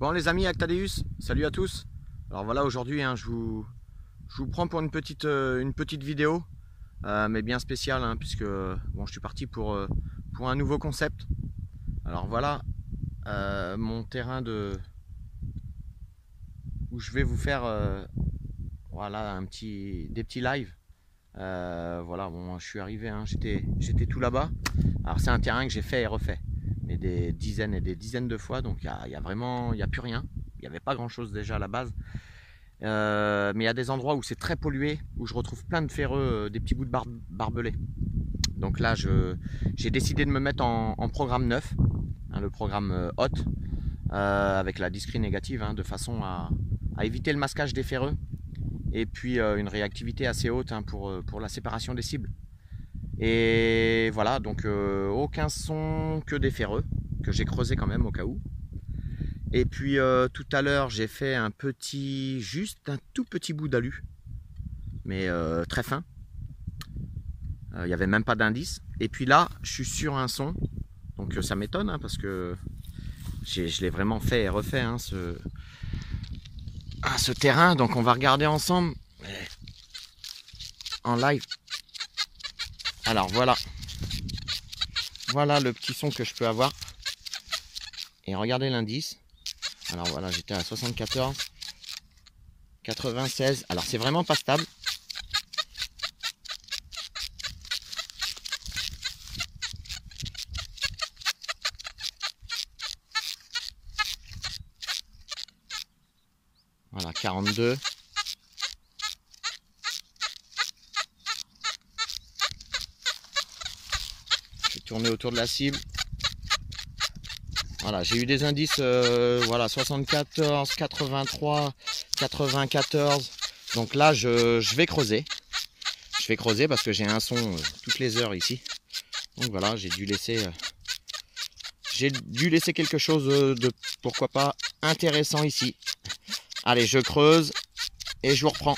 Bon les amis Actadeus, salut à tous. Alors voilà, aujourd'hui je vous prends pour une petite vidéo, mais bien spéciale, puisque bon, je suis parti pour un nouveau concept. Alors voilà mon terrain où je vais vous faire voilà des petits lives. Voilà, bon, je suis arrivé, j'étais tout là-bas. Alors c'est un terrain que j'ai fait et refait, mais des dizaines et des dizaines de fois, donc il y a vraiment, il n'y a plus rien. Il n'y avait pas grand-chose déjà à la base. Mais il y a des endroits où c'est très pollué, où je retrouve plein de ferreux, des petits bouts de barbelés. Donc là, j'ai décidé de me mettre en programme neuf, le programme hot, avec la discrete négative, de façon à éviter le masquage des ferreux, et puis une réactivité assez haute pour la séparation des cibles. Et voilà, donc aucun son, que des ferreux, que j'ai creusé quand même au cas où. Et puis tout à l'heure j'ai fait juste un tout petit bout d'alu, mais très fin. Il n'y avait même pas d'indice. Et puis là je suis sur un son, donc ça m'étonne, parce que je l'ai vraiment fait et refait, ce terrain. Donc on va regarder ensemble en live. Alors voilà le petit son que je peux avoir, et regardez l'indice. Alors voilà, j'étais à 74, 96. Alors c'est vraiment pas stable. Voilà, 42. Je vais tourner autour de la cible. Voilà, j'ai eu des indices, voilà, 74, 83, 94. Donc là, je vais creuser. Je vais creuser parce que j'ai un son toutes les heures ici. Donc voilà, j'ai dû laisser quelque chose de, pourquoi pas, intéressant ici. Allez, je creuse et je vous reprends.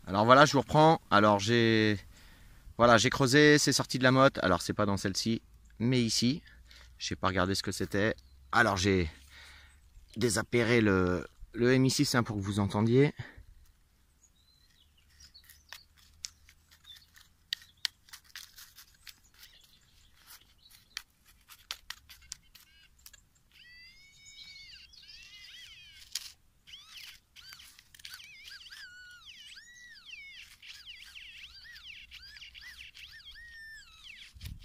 Alors voilà, je vous reprends. Alors j'ai creusé, c'est sorti de la motte. Alors c'est pas dans celle-ci, mais ici. Je n'ai pas regardé ce que c'était. Alors j'ai désappairé le MI6 pour que vous entendiez.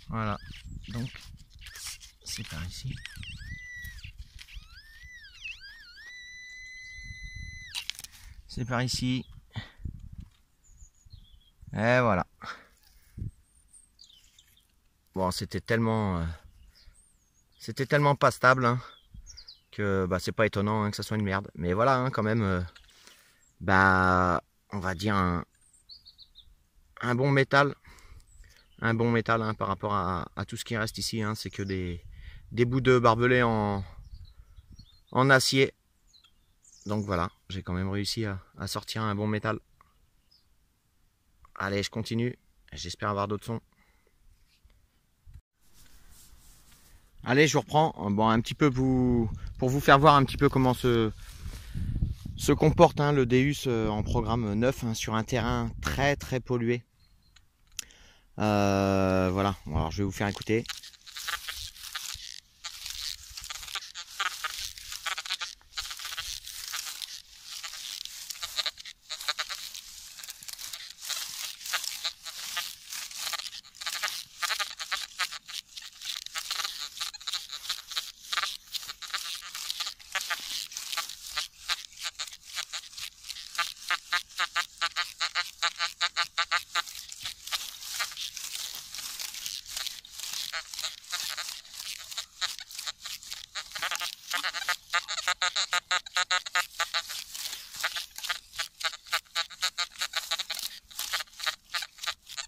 Voilà, donc c'est par ici. C'est par ici. Et voilà. Bon, c'était tellement pas stable, que c'est pas étonnant, que ça soit une merde. Mais voilà, quand même, on va dire un bon métal. Un bon métal, par rapport à tout ce qui reste ici. C'est que des bouts de barbelés en acier. Donc voilà, j'ai quand même réussi à sortir un bon métal. Allez, je continue. J'espère avoir d'autres sons. Allez, je vous reprends. Bon, un petit peu pour vous faire voir un petit peu comment se comporte le Deus en programme 9, sur un terrain très très pollué. Voilà, alors je vais vous faire écouter.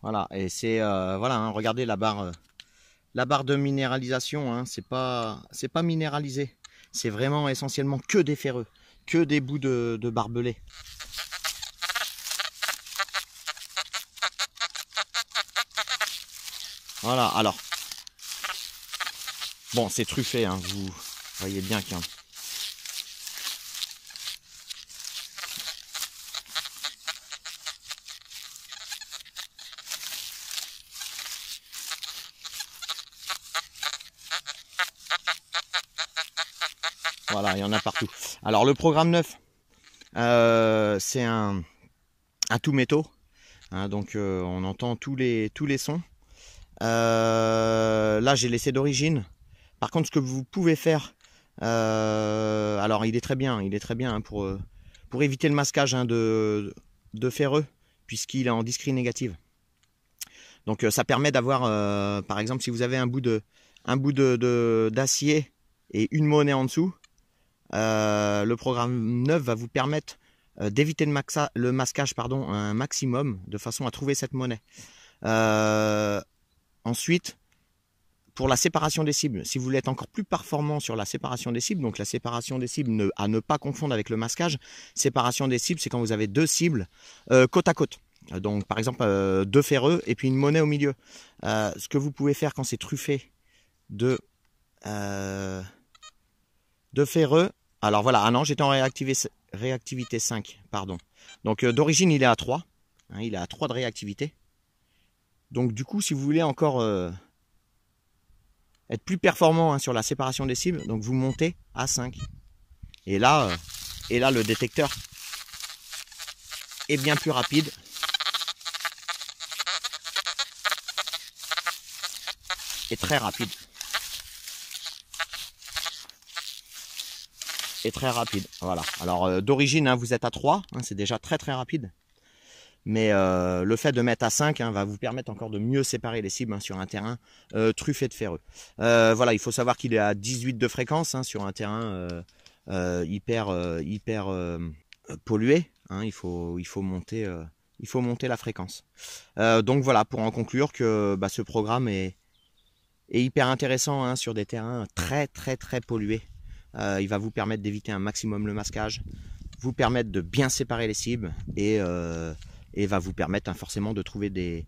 Voilà, et c'est voilà, regardez la barre de minéralisation, c'est pas minéralisé, c'est vraiment essentiellement que des ferreux, que des bouts de barbelés. Voilà, alors Bon, c'est truffé, hein, vous voyez bien qu'il y a... Voilà, il y en a partout. Alors le programme 9, c'est un tout métaux, hein, donc on entend tous les sons. Là j'ai laissé d'origine. Par contre, ce que vous pouvez faire, alors il est très bien hein, pour éviter le masquage hein, de ferreux, puisqu'il est en discret négative. Donc ça permet d'avoir, par exemple, si vous avez un bout d'acier et une monnaie en dessous, le programme 9 va vous permettre d'éviter le masquage un maximum, de façon à trouver cette monnaie. Ensuite, pour la séparation des cibles, si vous voulez être encore plus performant sur la séparation des cibles, donc la séparation des cibles à ne pas confondre avec le masquage, séparation des cibles, c'est quand vous avez deux cibles côte à côte. Donc par exemple deux ferreux et puis une monnaie au milieu. Ce que vous pouvez faire quand c'est truffé de ferreux, alors voilà, ah non, j'étais en réactivité 5, pardon. Donc d'origine il est à 3, hein, il est à 3 de réactivité. Donc du coup si vous voulez encore être plus performant hein, sur la séparation des cibles, donc vous montez à 5. Et là le détecteur est bien plus rapide. Et très rapide. Et très rapide. Voilà. Alors d'origine, hein, vous êtes à 3, hein, c'est déjà très très rapide. Mais le fait de mettre à 5 hein, va vous permettre encore de mieux séparer les cibles hein, sur un terrain truffé de ferreux. Voilà, il faut savoir qu'il est à 18 de fréquence hein, sur un terrain hyper pollué. Hein, il faut monter la fréquence. Donc voilà, pour en conclure que ce programme est hyper intéressant hein, sur des terrains très pollués. Il va vous permettre d'éviter un maximum le masquage, vous permettre de bien séparer les cibles et va vous permettre hein, forcément de trouver des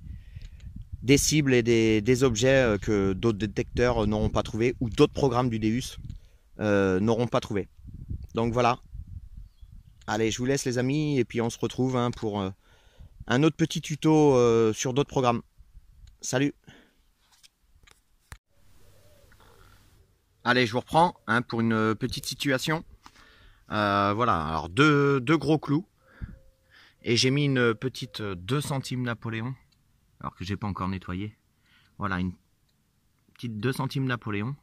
cibles et des objets que d'autres détecteurs n'auront pas trouvé ou d'autres programmes du Deus n'auront pas trouvé. Donc voilà. Allez, je vous laisse les amis et puis on se retrouve hein, pour un autre petit tuto sur d'autres programmes. Salut! Allez, je vous reprends hein, pour une petite situation. Voilà, alors deux gros clous. Et j'ai mis une petite 2 centimes Napoléon, alors que j'ai pas encore nettoyé. Voilà, une petite 2 centimes Napoléon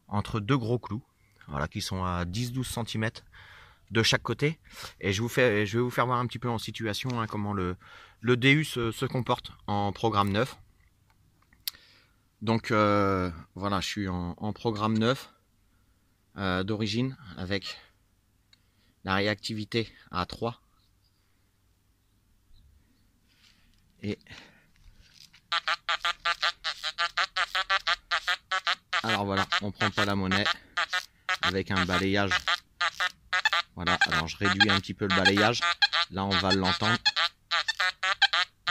entre deux gros clous, voilà, qui sont à 10-12 cm de chaque côté. Et je vais vous faire voir un petit peu en situation hein, comment le Deus se comporte en programme 9. Donc voilà, je suis en programme 9 d'origine avec la réactivité à 3. Et alors voilà, on prend pas la monnaie avec un balayage. Voilà, alors je réduis un petit peu le balayage. Là on va l'entendre.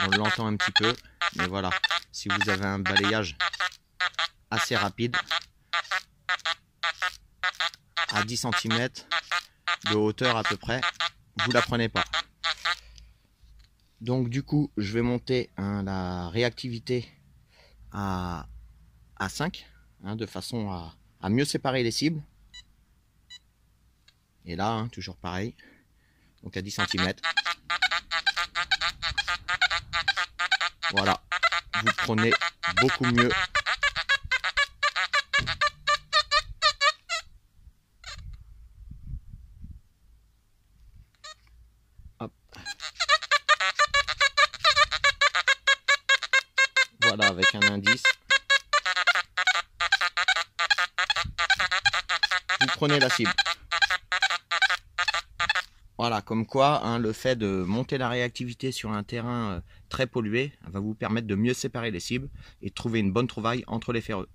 On l'entend un petit peu. Mais voilà, si vous avez un balayage assez rapide, à 10 cm de hauteur à peu près, vous la prenez pas. Donc du coup, je vais monter hein, la réactivité à 5, hein, de façon à mieux séparer les cibles. Et là, hein, toujours pareil, donc à 10 cm. Voilà, vous prenez beaucoup mieux. Hop. Voilà, avec un indice. Vous prenez la cible. Voilà, comme quoi hein, le fait de monter la réactivité sur un terrain très pollué va vous permettre de mieux séparer les cibles et de trouver une bonne trouvaille entre les ferreux.